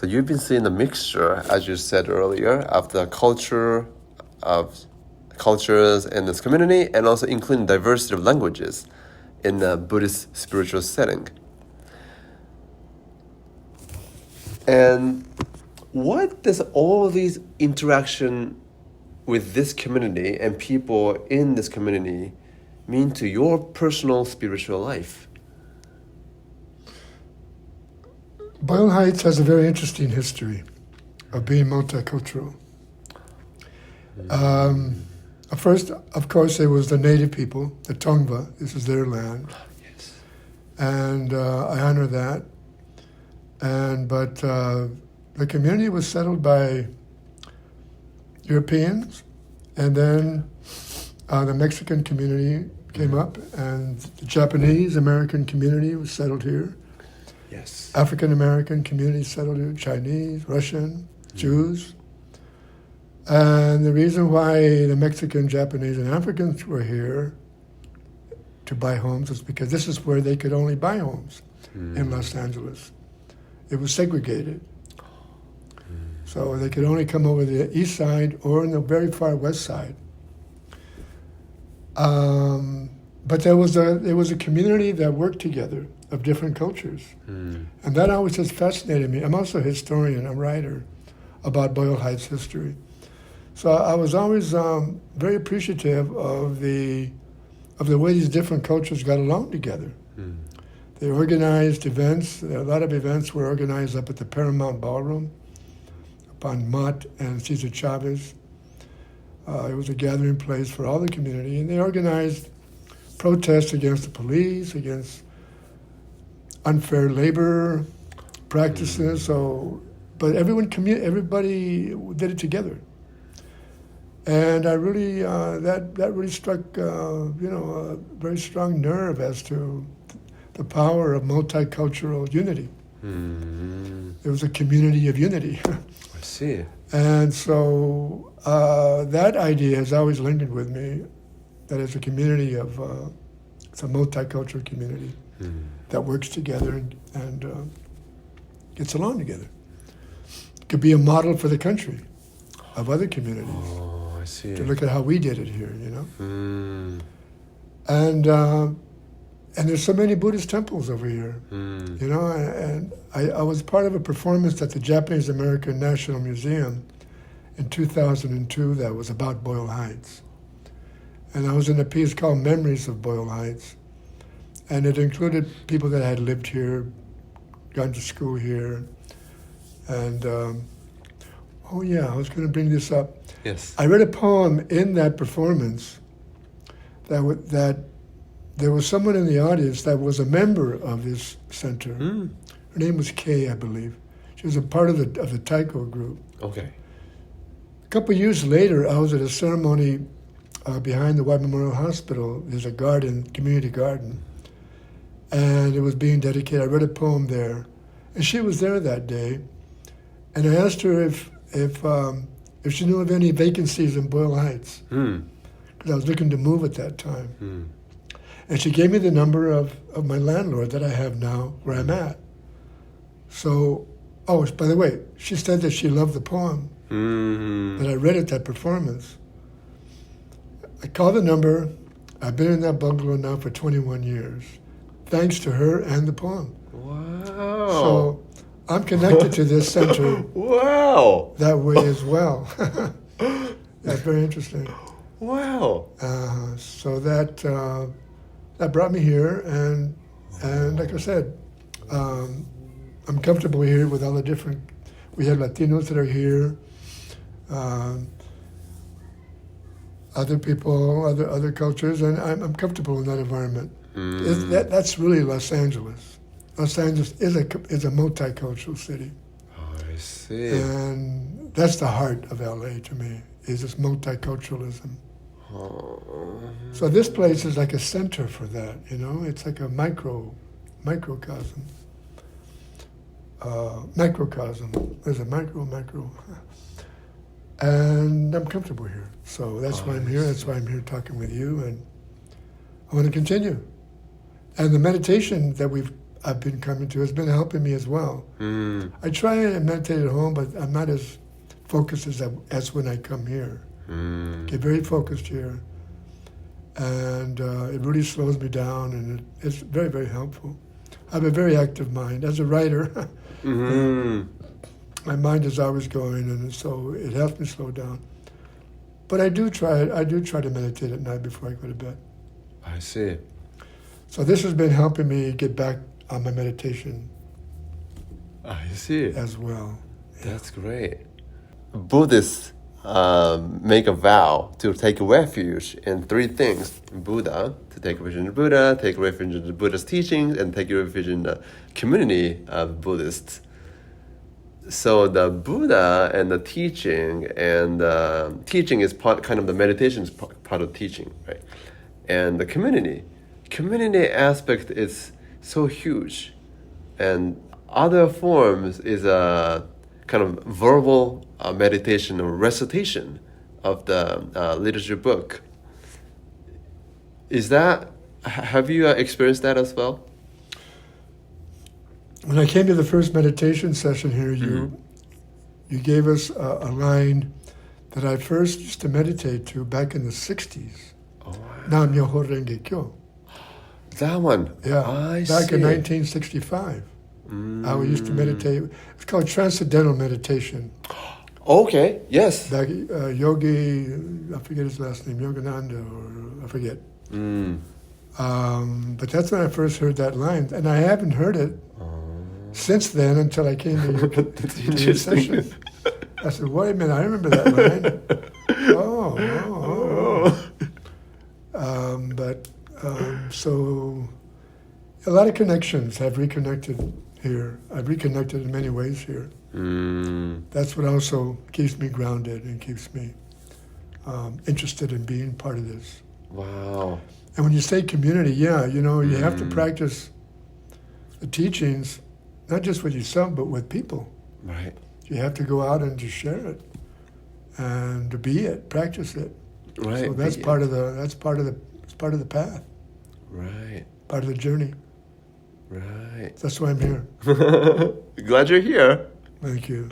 So you've been seeing a mixture, as you said earlier, of the cultures in this community, and also including diversity of languages in the Buddhist spiritual setting. And what does all these interaction with this community and people in this community mean to your personal spiritual life? Boyle Heights has a very interesting history of being multicultural. First, of course, it was the native people, the Tongva. This is their land. Yes. And I honor that. But the community was settled by Europeans, and then the Mexican community came up, and the Japanese American community was settled here. Yes. African American community settled here, Chinese, Russian, Jews. And the reason why the Mexican, Japanese, and Africans were here to buy homes is because this is where they could only buy homes in Los Angeles. It was segregated. So they could only come over the east side or in the very far west side. But there was a community that worked together of different cultures. And that always has fascinated me. I'm also a historian, a writer about Boyle Heights history. So I was always very appreciative of the way these different cultures got along together. They organized events. A lot of events were organized up at the Paramount Ballroom, up on Mott and Cesar Chavez. It was a gathering place for all the community, and they organized protests against the police, against unfair labor practices. So, but everybody did it together. And I really, that really struck, a very strong nerve as to the power of multicultural unity. It was a community of unity. I see. And so that idea has always lingered with me, that it's a community of, it's a multicultural community that works together and gets along together. It could be a model for the country of other communities. Oh, I see. To look at how we did it here, And there's so many Buddhist temples over here, and I was part of a performance at the Japanese American National Museum in 2002 that was about Boyle Heights. And I was in a piece called Memories of Boyle Heights, and it included people that had lived here, gone to school here, and I was going to bring this up. Yes. I read a poem in that performance that there was someone in the audience that was a member of this center. Her name was Kay, I believe. She was a part of the Taiko group. Okay. A couple of years later, I was at a ceremony behind the White Memorial Hospital. There's a garden, community garden, and it was being dedicated. I read a poem there, and she was there that day. And I asked her if she knew of any vacancies in Boyle Heights, because I was looking to move at that time. And she gave me the number of my landlord that I have now, where I'm at. So, by the way, she said that she loved the poem that I read at that performance. I called the number. I've been in that bungalow now for 21 years, thanks to her and the poem. Wow. So I'm connected to this center that way as well. That's very interesting. Wow. So that brought me here, and like I said, I'm comfortable here with all the different. We have Latinos that are here, other people, other cultures, and I'm comfortable in that environment. That's really Los Angeles. Los Angeles is a multicultural city. Oh, I see. And that's the heart of LA to me, is this multiculturalism. So this place is like a center for that, It's like a microcosm. Macrocosm. There's a macro. And I'm comfortable here. So that's why I'm here. That's why I'm here talking with you. And I want to continue. And the meditation that I've been coming to has been helping me as well. I try and meditate at home, but I'm not as focused as when I come here. Get very focused here, and it really slows me down, and it's very, very helpful. I have a very active mind. As a writer, my mind is always going, and so it helps me slow down. But I do try to meditate at night before I go to bed. I see. So this has been helping me get back on my meditation I see. as well. That's great. Buddhists make a vow to take refuge in three things: Buddha, to take refuge in the Buddha, take refuge in the Buddha's teachings, and take refuge in the community of Buddhists. So the Buddha and the teaching, and teaching is kind of the meditation is part of teaching, right? And the community aspect is so huge, and other forms is a kind of verbal meditation or recitation of the literature book. Have you experienced that as well? When I came to the first meditation session here, you gave us a line that I first used to meditate to back in the 60s. Oh, wow. Nam Myoho Renge Kyo. That one. Yeah, back see. in 1965. I used to meditate. It's called Transcendental Meditation. Okay, yes. Back, Yogi, I forget his last name, Yogananda, or I forget. But that's when I first heard that line, and I haven't heard it since then until I came to your session. I said, wait a minute, I remember that line. So a lot of connections have reconnected here. I've reconnected in many ways here. That's what also keeps me grounded and keeps me interested in being part of this. Wow. And when you say community, you have to practice the teachings, not just with yourself, but with people. Right. You have to go out and just share it, and to be it, practice it. Right. So that's part of the path. Right. Part of the journey. Right. That's why I'm here. Glad you're here. Thank you.